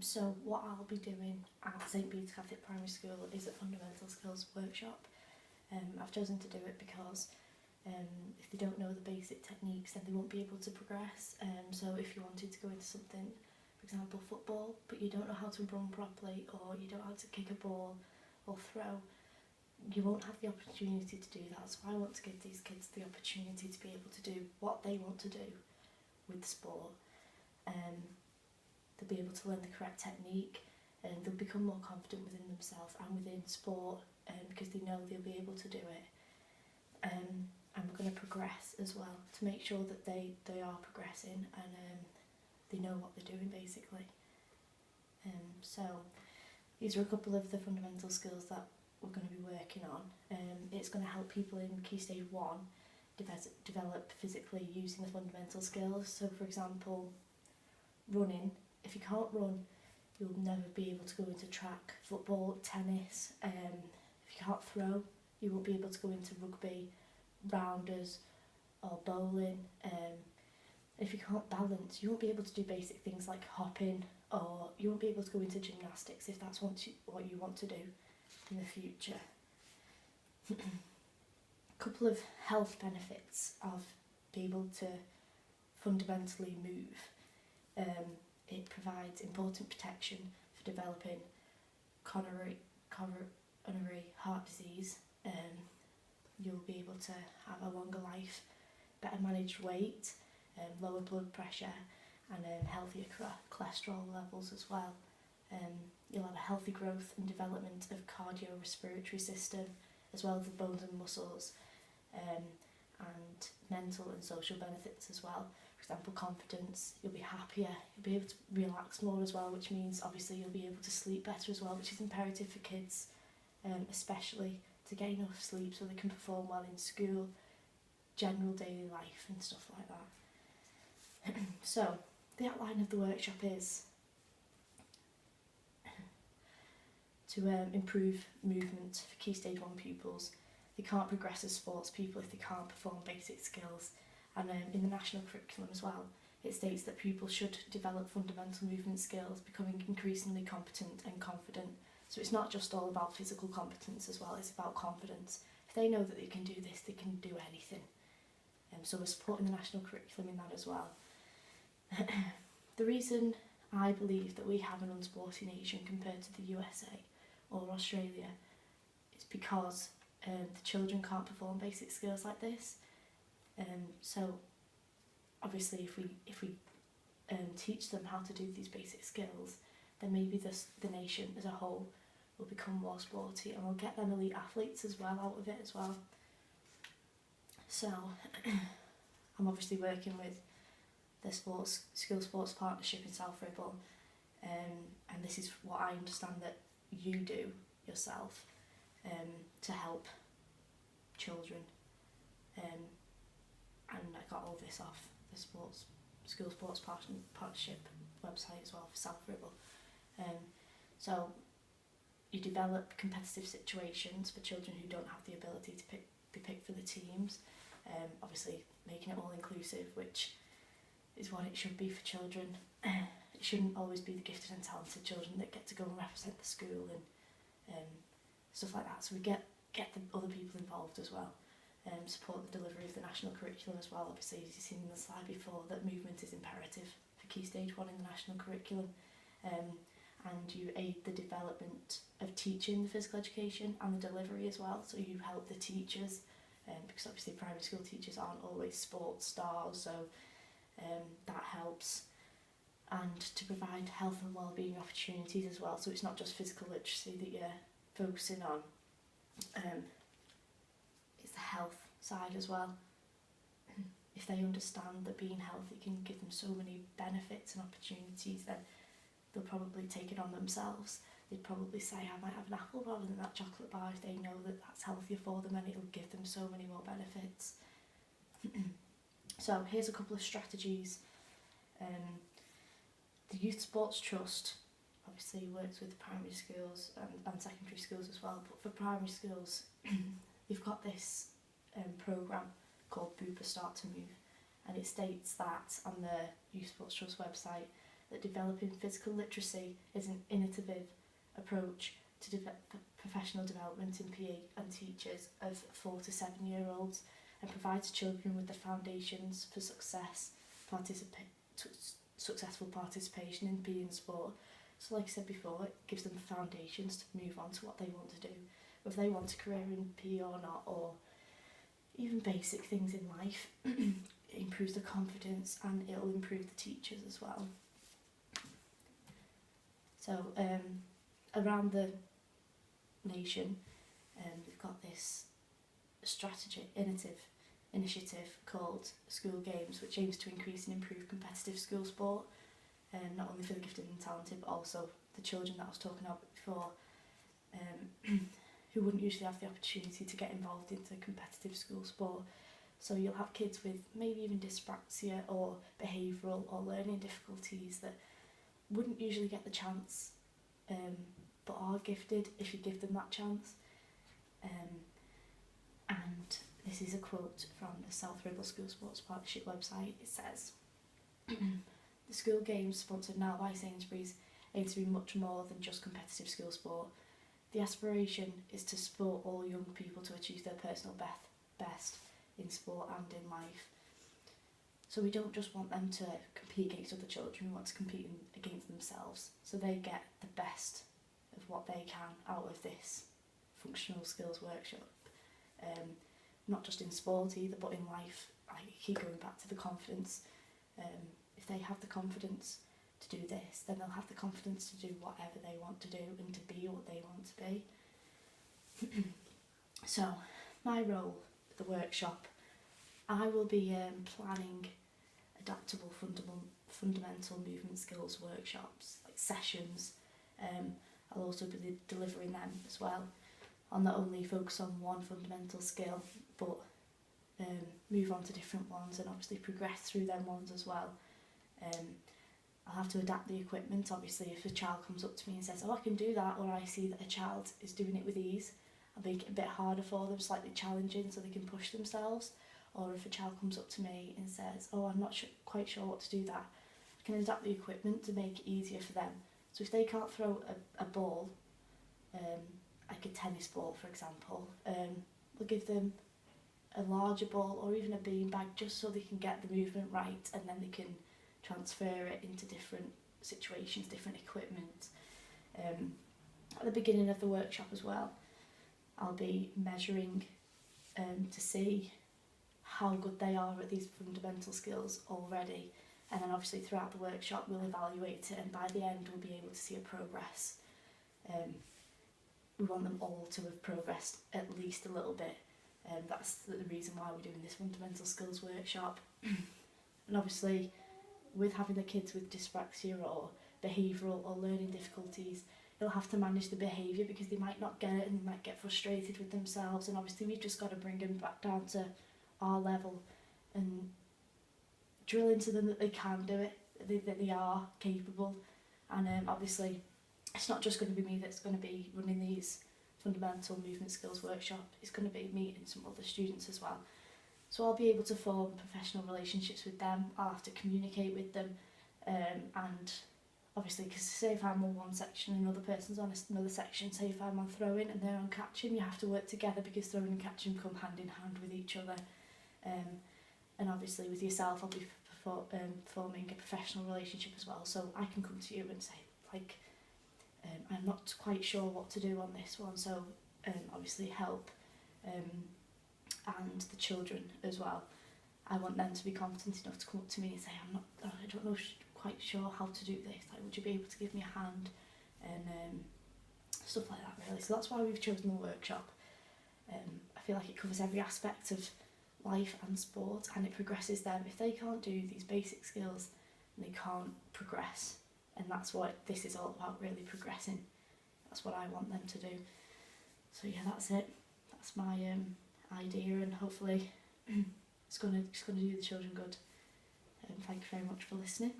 So what I'll be doing at St Bede's Catholic Primary School is a fundamental skills workshop. I've chosen to do it because if they don't know the basic techniques, then they won't be able to progress. So if you wanted to go into something, for example football, but you don't know how to run properly, or you don't know how to kick a ball or throw, you won't have the opportunity to do that. So I want to give these kids the opportunity to be able to do what they want to do with sport. They'll be able to learn the correct technique, and they'll become more confident within themselves and within sport, because they know they'll be able to do it. And we're going to progress as well to make sure that they are progressing, and they know what they're doing basically. So these are a couple of the fundamental skills that we're going to be working on. It's going to help people in Key Stage 1 develop physically using the fundamental skills. So for example, running. If you can't run, you'll never be able to go into track, football, tennis. If you can't throw, you won't be able to go into rugby, rounders or bowling. If you can't balance, you won't be able to do basic things like hopping, or you won't be able to go into gymnastics if that's what you want to do in the future. A couple of health benefits of being able to fundamentally move. It provides important protection for developing coronary heart disease. You'll be able to have a longer life, better managed weight, lower blood pressure, and healthier cholesterol levels as well. You'll have a healthy growth and development of cardiorespiratory system, as well as the bones and muscles, and mental and social benefits as well. For example, confidence, you'll be happier, you'll be able to relax more as well, which means obviously you'll be able to sleep better as well, which is imperative for kids, especially to get enough sleep so they can perform well in school, general daily life and stuff like that. So the outline of the workshop is to improve movement for Key Stage 1 pupils. They can't progress as sports people if they can't perform basic skills. And in the national curriculum as well, it states that pupils should develop fundamental movement skills, becoming increasingly competent and confident. So it's not just all about physical competence as well, it's about confidence. If they know that they can do this, they can do anything. So we're supporting the national curriculum in that as well. The reason I believe that we have an unsporty nation compared to the USA or Australia is because the children can't perform basic skills like this. So obviously if we teach them how to do these basic skills, then maybe the nation as a whole will become more sporty, and we'll get them elite athletes as well out of it as well. So I'm obviously working with the School Sports Partnership in South Ribble, and this is what I understand that you do yourself to help children. And I got all this off the School Sports Partnership website as well for South Ribble. So you develop competitive situations for children who don't have the ability to be picked for the teams, obviously making it all inclusive, which is what it should be for children. It shouldn't always be the gifted and talented children that get to go and represent the school and stuff like that. So we get the other people involved as well. Support the delivery of the national curriculum as well. Obviously, as you've seen in the slide before, that movement is imperative for Key Stage 1 in the national curriculum. And you aid the development of teaching the physical education and the delivery as well. So you help the teachers, because obviously primary school teachers aren't always sports stars, so that helps. And to provide health and wellbeing opportunities as well. So it's not just physical literacy that you're focusing on. It's the health side as well. If they understand that being healthy can give them so many benefits and opportunities, then they'll probably take it on themselves. They'd probably say, I might have an apple rather than that chocolate bar, if they know that that's healthier for them, and it'll give them so many more benefits. So here's a couple of strategies. The Youth Sports Trust obviously works with primary schools and secondary schools as well, but for primary schools they've got this programme called Booper Start to Move, and it states that on the Youth Sports Trust website that developing physical literacy is an innovative approach to professional development in PE and teachers of 4 to 7 year olds, and provides children with the foundations for successful participation in PE and sport. So like I said before, it gives them foundations to move on to what they want to do, whether they want a career in PE or not, or even basic things in life. It improves the confidence and it'll improve the teachers as well. So around the nation, we've got this initiative called School Games, which aims to increase and improve competitive school sport, not only for the gifted and talented, but also the children that I was talking about before, who wouldn't usually have the opportunity to get involved into competitive school sport. So you'll have kids with maybe even dyspraxia or behavioural or learning difficulties that wouldn't usually get the chance, but are gifted if you give them that chance. And this is a quote from the South Ribble School Sports Partnership website. It says, "The School Games, sponsored now by Sainsbury's, aim to be much more than just competitive school sport. The aspiration is to support all young people to achieve their personal best in sport and in life." So we don't just want them to compete against other children, we want to compete against themselves, so they get the best of what they can out of this functional skills workshop. Not just in sport either, but in life. I keep going back to the confidence. If they have the confidence to do this, then they'll have the confidence to do whatever they want to do and to be what they want to be. So, my role at the workshop, I will be planning adaptable fundamental movement skills workshops, like sessions. I'll also be delivering them as well. I'll not only focus on one fundamental skill, but move on to different ones and obviously progress through them ones as well. I'll have to adapt the equipment. Obviously, if a child comes up to me and says, "Oh, I can do that," or I see that a child is doing it with ease, I'll make it a bit harder for them, slightly challenging, so they can push themselves. Or if a child comes up to me and says, "Oh, I'm not quite sure what to do that," I can adapt the equipment to make it easier for them. So if they can't throw a ball, like a tennis ball for example, we'll give them a larger ball or even a beanbag, just so they can get the movement right, and then they can transfer it into different situations, different equipment. At the beginning of the workshop as well, I'll be measuring to see how good they are at these fundamental skills already, and then obviously throughout the workshop we'll evaluate it, and by the end we'll be able to see a progress. We want them all to have progressed at least a little bit. That's the reason why we're doing this fundamental skills workshop. And obviously, with having the kids with dyspraxia or behavioural or learning difficulties, they'll have to manage the behaviour because they might not get it and they might get frustrated with themselves, and obviously we've just got to bring them back down to our level and drill into them that they can do it, that they are capable. And obviously it's not just going to be me that's going to be running these fundamental movement skills workshop, it's going to be me and some other students as well. So I'll be able to form professional relationships with them, I'll have to communicate with them, and obviously, because say if I'm on one section and another person's on another section, say if I'm on throwing and they're on catching, you have to work together because throwing and catching come hand in hand with each other. And obviously with yourself, I'll be forming a professional relationship as well, so I can come to you and say, like, I'm not quite sure what to do on this one, so obviously help, and the children as well. I want them to be confident enough to come up to me and say, I don't know quite sure how to do this, like, would you be able to give me a hand, and stuff like that really. So that's why we've chosen the workshop. I feel like it covers every aspect of life and sport, and it progresses them. If they can't do these basic skills, they can't progress, and that's what this is all about, really progressing. That's what I want them to do. So yeah, that's it. That's my idea, and hopefully it's gonna do the children good. Thank you very much for listening.